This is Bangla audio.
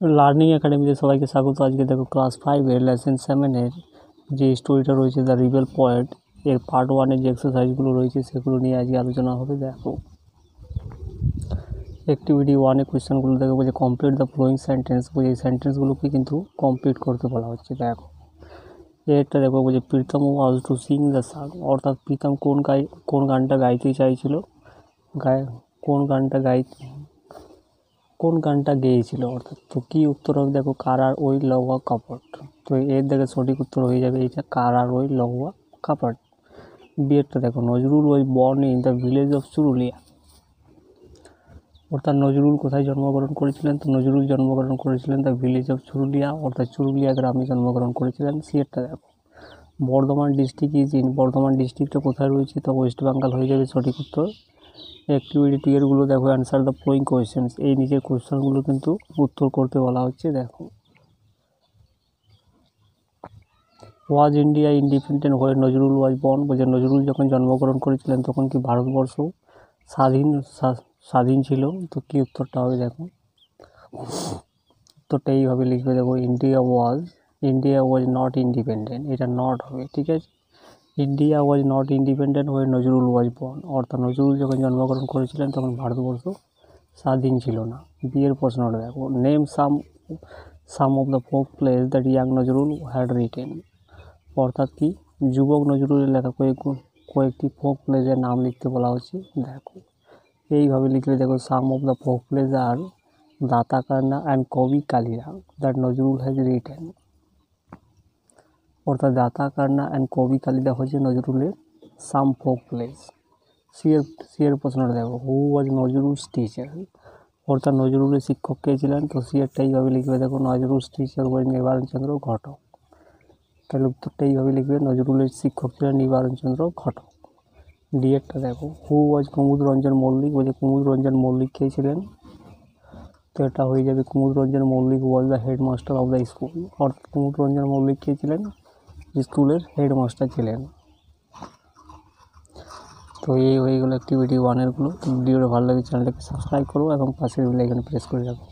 লার্নিং একাডেমিতে সবাইকে স্বাগত। আজকে দেখো ক্লাস 5-এর লেসন 7-এর যে স্টোরিটা রয়েছে দ্য রিবেল পয়েট এর পার্ট 1-এর যে এক্সারসাইজগুলো রয়েছে সেগুলো নিয়ে আজকে আলোচনা হবে। দেখো অ্যাক্টিভিটি 1-এ কোয়েশ্চেনগুলো দেখো যে কমপ্লিট দ্য ফ্লোয়িং সেন্টেন্স, বলে এই সেন্টেন্সগুলোকে কিন্তু কমপ্লিট করতে বলা হচ্ছে। দেখো এরটা দেখো যে প্রীতম ওয়াজ টু সিং দ্য সং, অর্থাৎ প্রীতম কোন গানটা গাইতে চাইছিল, কোন গানটা গেয়েছিল অর্থাৎ। তো কি উত্তর হবে দেখো, কারার ওই লওয়া কাপড়। তো এর দেখে সঠিক উত্তর হয়ে যাবে এইটা, কারার ওই লওয়া কাপড়। বিয়েরটা দেখো Nazrul was born in the village of Churulia, অর্থাৎ নজরুল কোথায় জন্মগ্রহণ করেছিলেন, তো নজরুল জন্মগ্রহণ করেছিলেন দ্য ভিলেজ অফ চুরুলিয়া, অর্থাৎ চুরুলিয়া গ্রামে জন্মগ্রহণ করেছিলেন। সিয়েরটা দেখো Bardhaman district is in, Bardhaman ডিস্ট্রিক্টটা কোথায় রয়েছে, তো ওয়েস্ট বেঙ্গল হয়ে যাবে সঠিক উত্তর। অ্যাক্টিভিটি 2-এরগুলো দেখো অ্যান্সার দ্য ফ্লোয়িং কোয়েশ্চেন্স, এই নিচের কোয়েশ্চেনগুলো কিন্তু উত্তর করতে বলা হচ্ছে। দেখো ওয়াজ ইন্ডিয়া ইন্ডিপেন্ডেন্ট হয়ে নজরুল ওয়াজ বর্ন, বলছে নজরুল যখন জন্মগ্রহণ করেছিলেন তখন কি ভারতবর্ষ স্বাধীন ছিল। তো কি উত্তরটা হবে দেখো, উত্তরটা এইভাবে লিখবে দেখো, ইন্ডিয়া ওয়াজ নট ইন্ডিপেন্ডেন্ট, এটা নট হবে, ঠিক আছে। ইন্ডিয়া ওয়াজ নট ইন্ডিপেন্ডেন্ট হয়ে নজরুল ওয়াজ বর্ন, অর্থাৎ নজরুল যখন জন্মগ্রহণ করেছিলেন তখন ভারতবর্ষ স্বাধীন ছিল না। বিয়ের প্রশ্নটা দেখো, name some of the folk place that young Nazrul had written, অর্থাৎ কি যুবক নজরুলের লেখা কয়েকটি ফোক প্লেসের নাম লিখতে বলা হচ্ছে। দেখো এইভাবে লিখলে দেখো, some of the folk plays are Datakanna and Kabi Kalia that Nazrul has written, অর্থাৎ দাতাকান্না অ্যান্ড কবি কালিদা হচ্ছে নজরুলের সাম ফোক প্লেস। সিয়ের প্রশ্নটা দেখো, হু ওয়াজ নজরুলস টিচার, অর্থাৎ নজরুলের শিক্ষক কে ছিলেন, তো সিয়েরটা এইভাবে লিখবে দেখো, নজরুলস টিচার ওয়াজ নিবারণচন্দ্র ঘটক, তাহলে উত্তরটা এইভাবে লিখবে, নজরুলের শিক্ষক ছিলেন নিবারণচন্দ্র ঘটক। ডিএরটা দেখো, হু ওয়াজ কুমুদ রঞ্জন মল্লিক, বলছে কুমুদ রঞ্জন মল্লিক কে ছিলেন, তো এটা হয়ে যাবে Kumud Ranjan Mallick was the headmaster of the school, অর্থাৎ কুমুদ রঞ্জন মল্লিক কে ছিলেন, স্কুলের হেডমাস্টার ছিলেন। তো এই হয়ে গেলো অ্যাক্টিভিটি 1-এরগুলো। তো ভিডিওটা ভালো লাগে চ্যানেলটাকে সাবস্ক্রাইব করো এবং পাশের বেল আইকনে প্রেস করে রাখো।